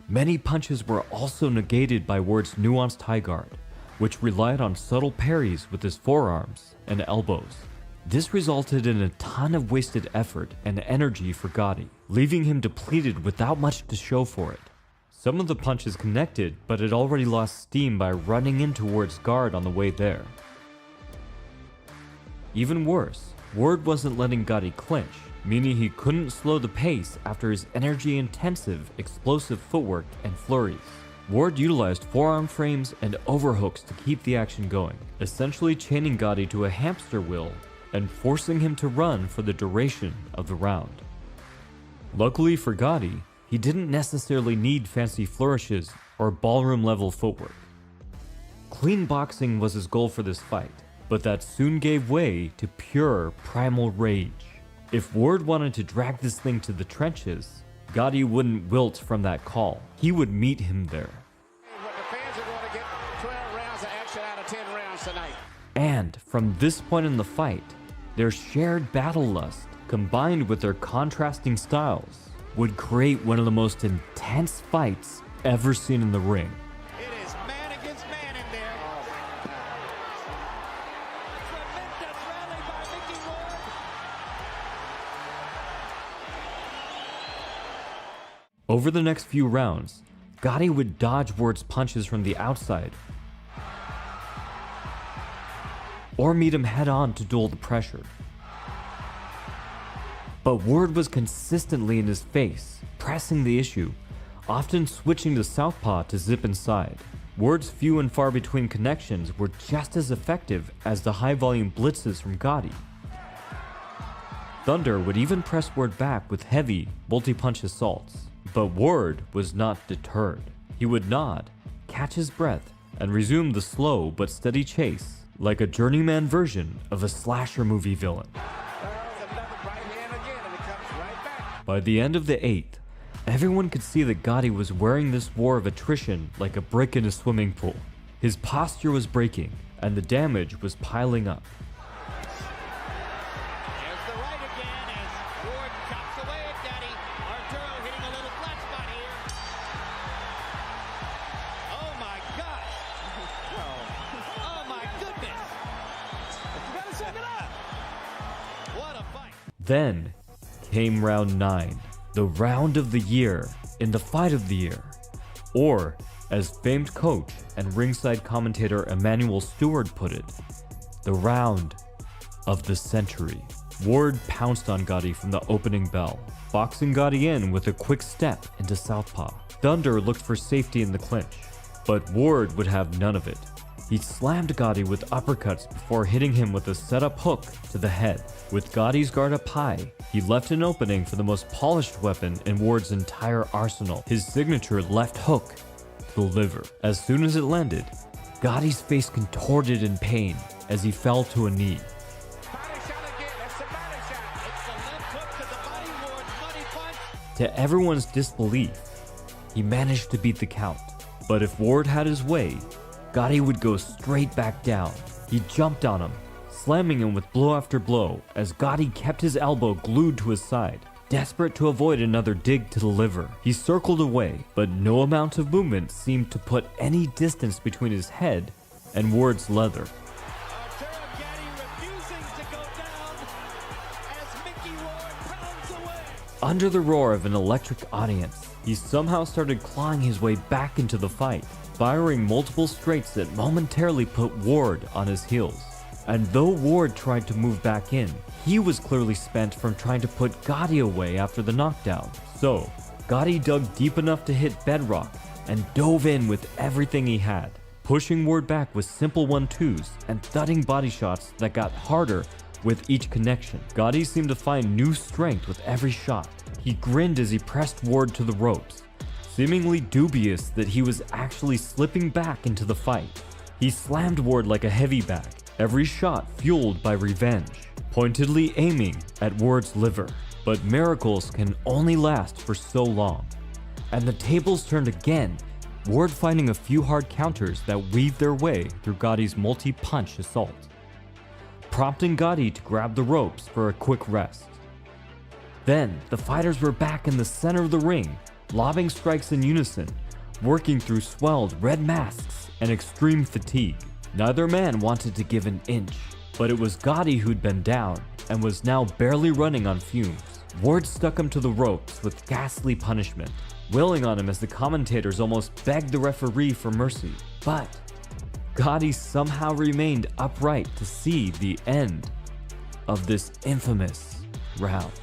many punches were also negated by Ward's nuanced high guard, which relied on subtle parries with his forearms and elbows. This resulted in a ton of wasted effort and energy for Gatti, leaving him depleted without much to show for it. Some of the punches connected, but had already lost steam by running into Ward's guard on the way there. Even worse, Ward wasn't letting Gatti clinch, meaning he couldn't slow the pace after his energy-intensive, explosive footwork and flurries. Ward utilized forearm frames and overhooks to keep the action going, essentially chaining Gatti to a hamster wheel and forcing him to run for the duration of the round. Luckily for Gatti, he didn't necessarily need fancy flourishes or ballroom-level footwork. Clean boxing was his goal for this fight, but that soon gave way to pure primal rage. If Ward wanted to drag this thing to the trenches, Gatti wouldn't wilt from that call. He would meet him there. The fans are going to get 12 rounds of action out of 10 rounds tonight. And from this point in the fight, their shared battle lust, combined with their contrasting styles, would create one of the most intense fights ever seen in the ring. It is man against man in there. Tremendous rally by Mickey Ward. Over the next few rounds, Gatti would dodge Ward's punches from the outside, or meet him head-on to duel the pressure. But Ward was consistently in his face, pressing the issue, often switching to southpaw to zip inside. Ward's few and far between connections were just as effective as the high-volume blitzes from Gatti. Thunder would even press Ward back with heavy, multi-punch assaults. But Ward was not deterred. He would nod, catch his breath, and resume the slow but steady chase like a journeyman version of a slasher movie villain. By the end of the 8th, everyone could see that Gatti was wearing this war of attrition like a brick in a swimming pool. His posture was breaking, and the damage was piling up. There's the right again as Ward chops away at Gatti. Arturo hitting a little flat spot here. Oh my gosh. Oh my goodness. You gotta suck it up. What a fight. Then came round 9, the round of the year in the fight of the year. Or, as famed coach and ringside commentator Emmanuel Stewart put it, the round of the century. Ward pounced on Gatti from the opening bell, boxing Gatti in with a quick step into southpaw. Thunder looked for safety in the clinch, but Ward would have none of it. He slammed Gatti with uppercuts before hitting him with a setup hook to the head. With Gotti's guard up high, he left an opening for the most polished weapon in Ward's entire arsenal, his signature left hook to the liver. As soon as it landed, Gotti's face contorted in pain as he fell to a knee. To everyone's disbelief, he managed to beat the count. But if Ward had his way, Gatti would go straight back down. He jumped on him, slamming him with blow after blow as Gatti kept his elbow glued to his side. Desperate to avoid another dig to the liver, he circled away, but no amount of movement seemed to put any distance between his head and Ward's leather. Under the roar of an electric audience, he somehow started clawing his way back into the fight, firing multiple straights that momentarily put Ward on his heels. And though Ward tried to move back in, he was clearly spent from trying to put Gatti away after the knockdown. So, Gatti dug deep enough to hit bedrock and dove in with everything he had, pushing Ward back with simple 1-2s and thudding body shots that got harder with each connection. Gatti seemed to find new strength with every shot. He grinned as he pressed Ward to the ropes, seemingly dubious that he was actually slipping back into the fight. He slammed Ward like a heavy bag, every shot fueled by revenge, pointedly aiming at Ward's liver. But miracles can only last for so long. And the tables turned again, Ward finding a few hard counters that weaved their way through Gatti's multi-punch assault, prompting Gatti to grab the ropes for a quick rest. Then, the fighters were back in the center of the ring, lobbing strikes in unison, working through swelled red masks and extreme fatigue. Neither man wanted to give an inch, but it was Gatti who'd been down and was now barely running on fumes. Ward stuck him to the ropes with ghastly punishment, wailing on him as the commentators almost begged the referee for mercy. But Gatti somehow remained upright to see the end of this infamous round.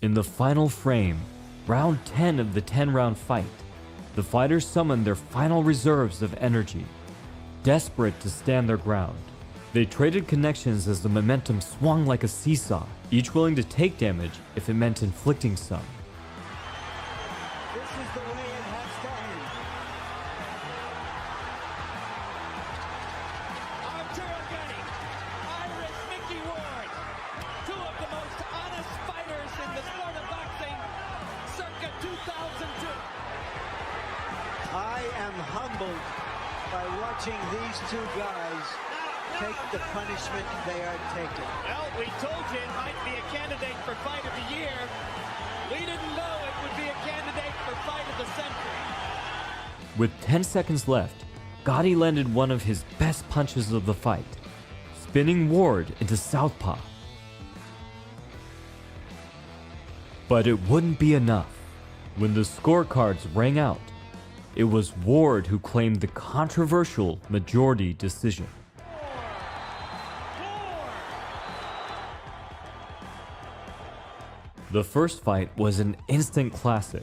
In the final frame, round 10 of the 10-round fight, the fighters summoned their final reserves of energy, desperate to stand their ground. They traded connections as the momentum swung like a seesaw, each willing to take damage if it meant inflicting some. This is the way it has to end. Arturo Gatti, Irish Mickey Ward, two of the most honest fighters in the sport of boxing, circa 2002. I am humbled by watching these two guys take the punishment they are taking. Well, we told you it might be a candidate for fight of the year. We didn't know it would be a candidate for fight of the century. With 10 seconds left, Gatti landed one of his best punches of the fight, spinning Ward into southpaw. But it wouldn't be enough. When the scorecards rang out, it was Ward who claimed the controversial majority decision. The first fight was an instant classic,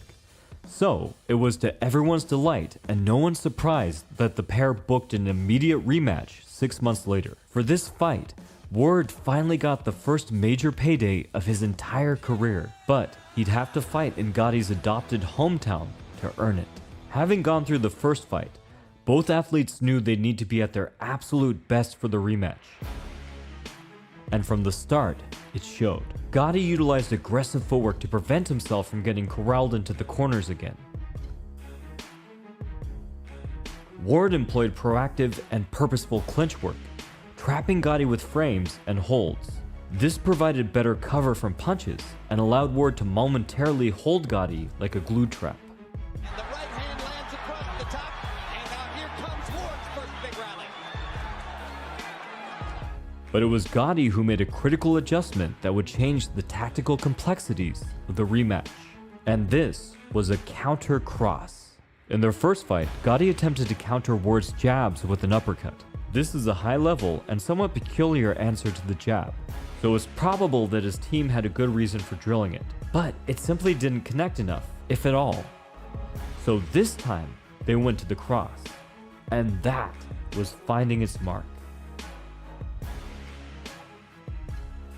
so it was to everyone's delight and no one's surprised that the pair booked an immediate rematch 6 months later. For this fight, Ward finally got the first major payday of his entire career, but he'd have to fight in Gatti's adopted hometown to earn it. Having gone through the first fight, Both athletes knew they'd need to be at their absolute best for the rematch. And from the start, it showed. Gatti utilized aggressive footwork to prevent himself from getting corralled into the corners again. Ward employed proactive and purposeful clinch work, trapping Gatti with frames and holds. This provided better cover from punches and allowed Ward to momentarily hold Gatti like a glue trap. And the right hand lands across the top, and now here comes Ward's first big rally. But it was Gatti who made a critical adjustment that would change the tactical complexities of the rematch. And this was a counter cross. In their first fight, Gatti attempted to counter Ward's jabs with an uppercut. This is a high-level and somewhat peculiar answer to the jab, so it's probable that his team had a good reason for drilling it. But it simply didn't connect enough, if at all. So this time, they went to the cross. And that was finding its mark.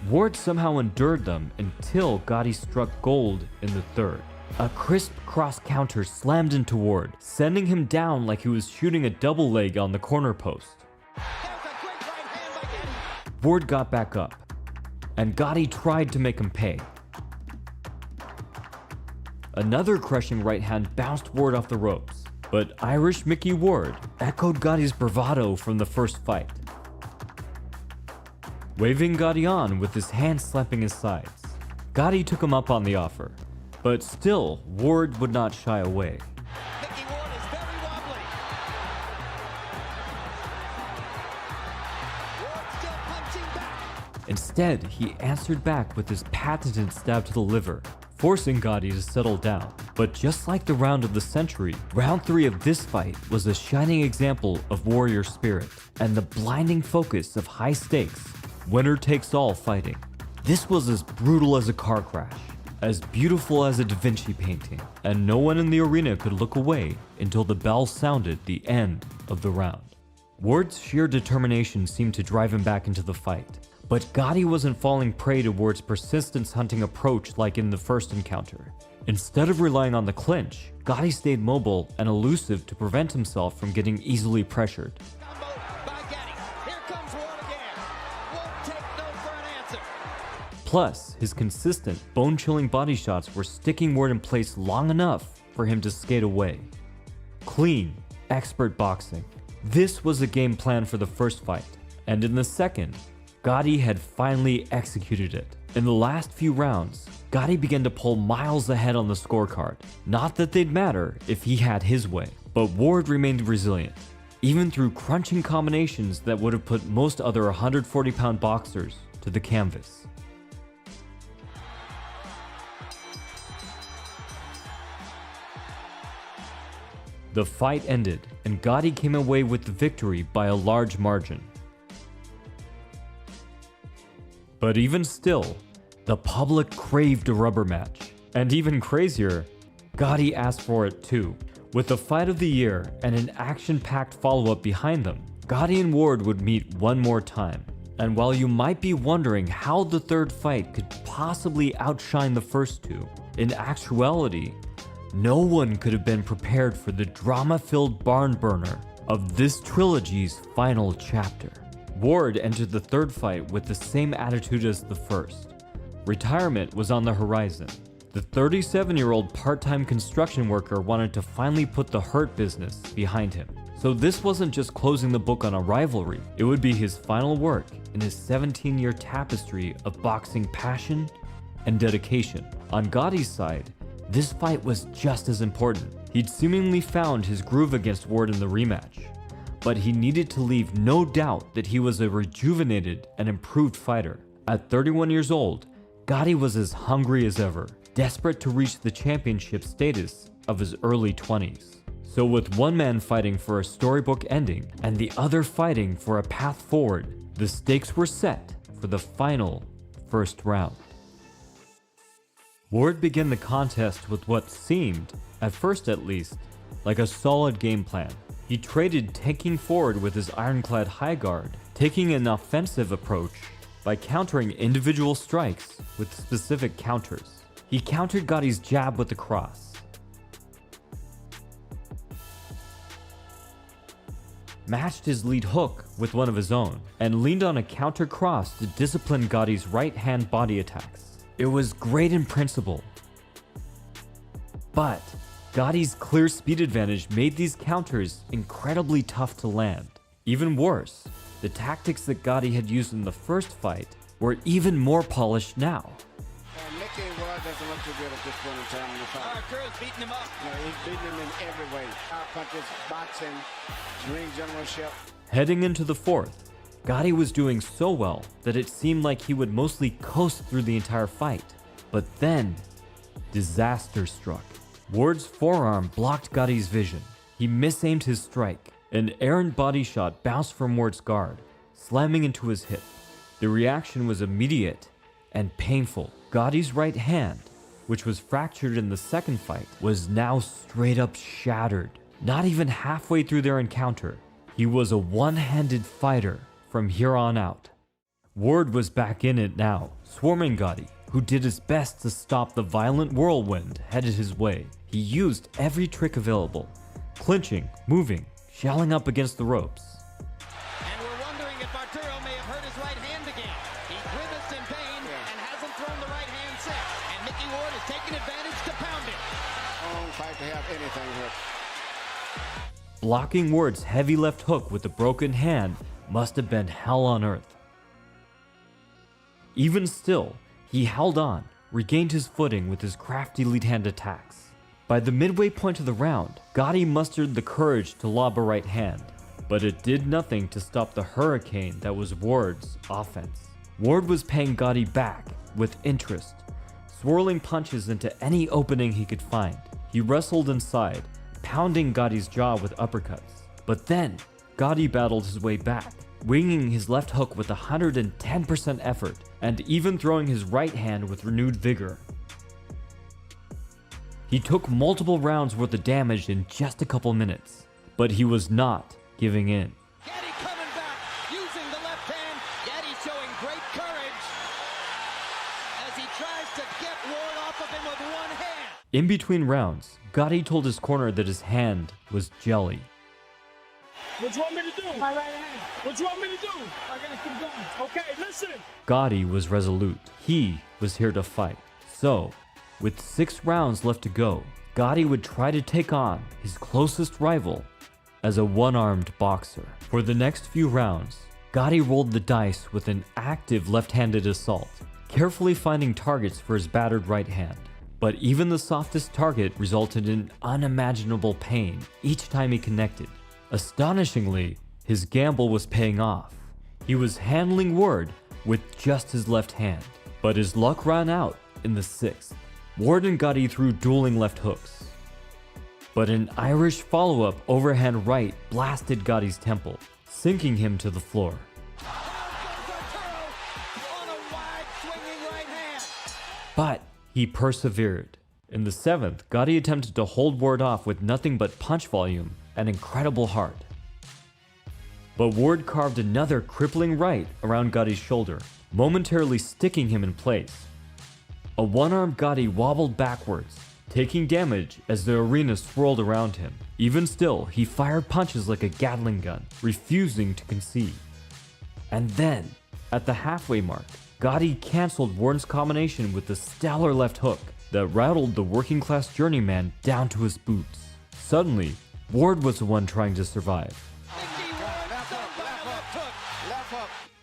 Ward somehow endured them until Gatti struck gold in the third. A crisp cross counter slammed into Ward, sending him down like he was shooting a double leg on the corner post. Ward got back up, and Gatti tried to make him pay. Another crushing right hand bounced Ward off the ropes, but Irish Mickey Ward echoed Gatti's bravado from the first fight, waving Gatti on with his hand slapping his sides. Gatti took him up on the offer, but still, Ward would not shy away. Mickey Ward is very wobbly. Ward still punching back. Instead, he answered back with his patented stab to the liver, forcing Gatti to settle down. But just like the round of the century, round 3 of this fight was a shining example of warrior spirit and the blinding focus of high stakes, winner takes all fighting. This was as brutal as a car crash, as beautiful as a Da Vinci painting, and no one in the arena could look away until the bell sounded the end of the round. Ward's sheer determination seemed to drive him back into the fight, but Gatti wasn't falling prey to Ward's persistence hunting approach like in the first encounter. Instead of relying on the clinch, Gatti stayed mobile and elusive to prevent himself from getting easily pressured. Plus, his consistent, bone-chilling body shots were sticking Ward in place long enough for him to skate away. Clean, expert boxing. This was a game plan for the first fight, and in the second, Gatti had finally executed it. In the last few rounds, Gatti began to pull miles ahead on the scorecard. Not that they'd matter if he had his way, but Ward remained resilient, even through crunching combinations that would have put most other 140-pound boxers to the canvas. The fight ended, and Gatti came away with the victory by a large margin. But even still, the public craved a rubber match. And even crazier, Gatti asked for it too. With the fight of the year and an action-packed follow-up behind them, Gatti and Ward would meet one more time. And while you might be wondering how the third fight could possibly outshine the first two, in actuality, no one could have been prepared for the drama-filled barn burner of this trilogy's final chapter. Ward entered the third fight with the same attitude as the first. Retirement was on the horizon. The 37-year-old part-time construction worker wanted to finally put the hurt business behind him. So this wasn't just closing the book on a rivalry, it would be his final work in his 17-year tapestry of boxing passion and dedication. On Gatti's side, this fight was just as important. He'd seemingly found his groove against Ward in the rematch, but he needed to leave no doubt that he was a rejuvenated and improved fighter. At 31 years old, Gatti was as hungry as ever, desperate to reach the championship status of his early 20s. So with one man fighting for a storybook ending and the other fighting for a path forward, the stakes were set for the final first round. Ward began the contest with what seemed, at first at least, like a solid game plan. He traded tanking forward with his ironclad high guard, taking an offensive approach by countering individual strikes with specific counters. He countered Gatti's jab with the cross, matched his lead hook with one of his own, and leaned on a counter cross to discipline Gotti's right hand body attacks. It was great in principle, but Gotti's clear speed advantage made these counters incredibly tough to land. Even worse, the tactics that Gatti had used in the first fight were even more polished now. Mickey Ward doesn't look too good at this point in time in the fight. Arturo's beating him up. No, he's beating him in every way. Power punches, boxing, ring generalship. Heading into the fourth, Gatti was doing so well that it seemed like he would mostly coast through the entire fight. But then, disaster struck. Ward's forearm blocked Gotti's vision. He misaimed his strike. An errant body shot bounced from Ward's guard, slamming into his hip. The reaction was immediate and painful. Gotti's right hand, which was fractured in the second fight, was now straight up shattered. Not even halfway through their encounter, he was a one-handed fighter from here on out. Ward was back in it now, swarming Gatti, who did his best to stop the violent whirlwind headed his way. He used every trick available, clinching, moving, shelling up against the ropes. And we're wondering if Arturo may have hurt his right hand again. He grimaced in pain and hasn't thrown the right hand since. And Mickey Ward has taken advantage to pound it. Long fight to have anything hurt. Blocking Ward's heavy left hook with a broken hand must have been hell on earth. Even still, he held on, regained his footing with his crafty lead hand attacks. By the midway point of the round, Gatti mustered the courage to lob a right hand, but it did nothing to stop the hurricane that was Ward's offense. Ward was paying Gatti back with interest, swirling punches into any opening he could find. He wrestled inside, pounding Gotti's jaw with uppercuts. But then, Gatti battled his way back, winging his left hook with 110% effort, and even throwing his right hand with renewed vigor. He took multiple rounds worth of damage in just a couple minutes, but he was not giving in. Gatti coming back, using the left hand. Gatti showing great courage as he tries to get Ward off of him with one hand. In between rounds, Gatti told his corner that his hand was jelly. What you want me to do? My right hand. What you want me to do? I gotta keep going. Okay, listen. Gatti was resolute. He was here to fight. So, with 6 rounds left to go, Gatti would try to take on his closest rival as a one-armed boxer. For the next few rounds, Gatti rolled the dice with an active left-handed assault, carefully finding targets for his battered right hand. But even the softest target resulted in unimaginable pain each time he connected. Astonishingly, his gamble was paying off. He was handling Ward with just his left hand, but his luck ran out in the 6th. Ward and Gatti threw dueling left hooks, but an Irish follow-up overhand right blasted Gotti's temple, sinking him to the floor. But he persevered. In the 7th, Gatti attempted to hold Ward off with nothing but punch volume and incredible heart. But Ward carved another crippling right around Gotti's shoulder, momentarily sticking him in place. A one-armed Gatti wobbled backwards, taking damage as the arena swirled around him. Even still, he fired punches like a Gatling gun, refusing to concede. And then, at the halfway mark, Gatti canceled Ward's combination with the stellar left hook that rattled the working-class journeyman down to his boots. Suddenly, Ward was the one trying to survive.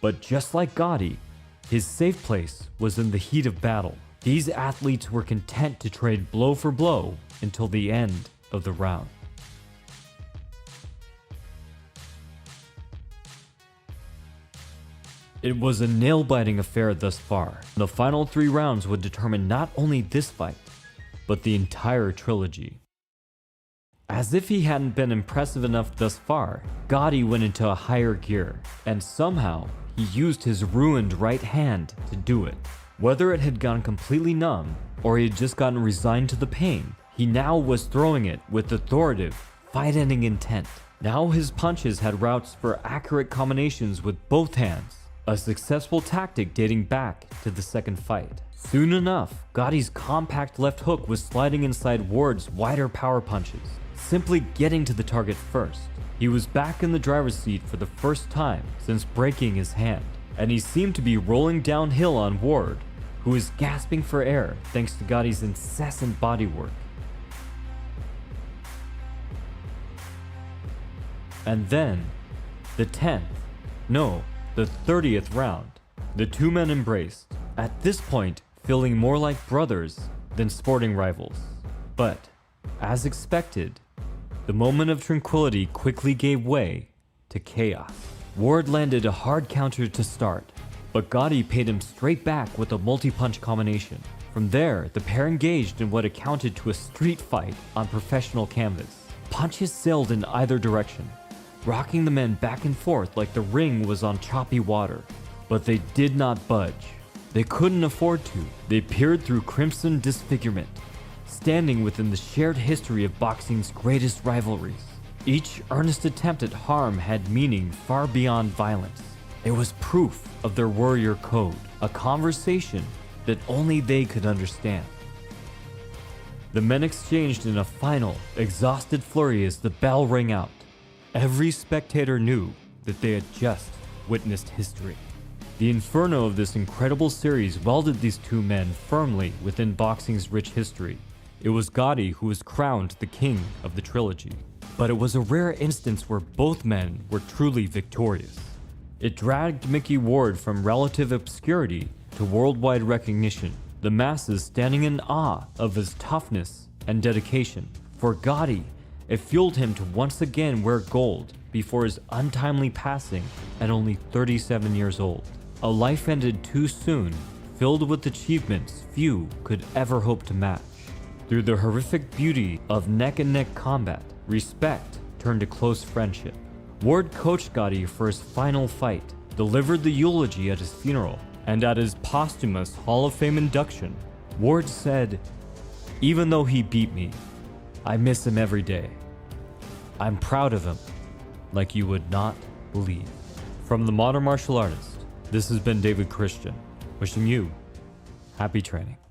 But just like Gatti, his safe place was in the heat of battle. These athletes were content to trade blow for blow until the end of the round. It was a nail-biting affair thus far. The final 3 rounds would determine not only this fight, but the entire trilogy. As if he hadn't been impressive enough thus far, Gatti went into a higher gear, and somehow he used his ruined right hand to do it. Whether it had gone completely numb, or he had just gotten resigned to the pain, he now was throwing it with authoritative, fight-ending intent. Now his punches had routes for accurate combinations with both hands, a successful tactic dating back to the second fight. Soon enough, Gotti's compact left hook was sliding inside Ward's wider power punches, simply getting to the target first. He was back in the driver's seat for the first time since breaking his hand, and he seemed to be rolling downhill on Ward, who was gasping for air thanks to Gatti's incessant bodywork. And then, the 30th round. The two men embraced, at this point feeling more like brothers than sporting rivals. But, as expected, the moment of tranquility quickly gave way to chaos. Ward landed a hard counter to start, but Gatti paid him straight back with a multi-punch combination. From there, the pair engaged in what amounted to a street fight on professional canvas. Punches sailed in either direction, rocking the men back and forth like the ring was on choppy water. But they did not budge. They couldn't afford to. They peered through crimson disfigurement, standing within the shared history of boxing's greatest rivalries. Each earnest attempt at harm had meaning far beyond violence. It was proof of their warrior code, a conversation that only they could understand. The men exchanged in a final, exhausted flurry as the bell rang out. Every spectator knew that they had just witnessed history. The inferno of this incredible series welded these two men firmly within boxing's rich history. It was Gatti who was crowned the king of the trilogy. But it was a rare instance where both men were truly victorious. It dragged Mickey Ward from relative obscurity to worldwide recognition, the masses standing in awe of his toughness and dedication. For Gatti, it fueled him to once again wear gold before his untimely passing at only 37 years old. A life ended too soon, filled with achievements few could ever hope to match. Through the horrific beauty of neck-and-neck combat, respect turned to close friendship. Ward coached Gatti for his final fight, delivered the eulogy at his funeral, and at his posthumous Hall of Fame induction, Ward said, "Even though he beat me, I miss him every day. I'm proud of him, like you would not believe." From the Modern Martial Artist, this has been David Christian, wishing you happy training.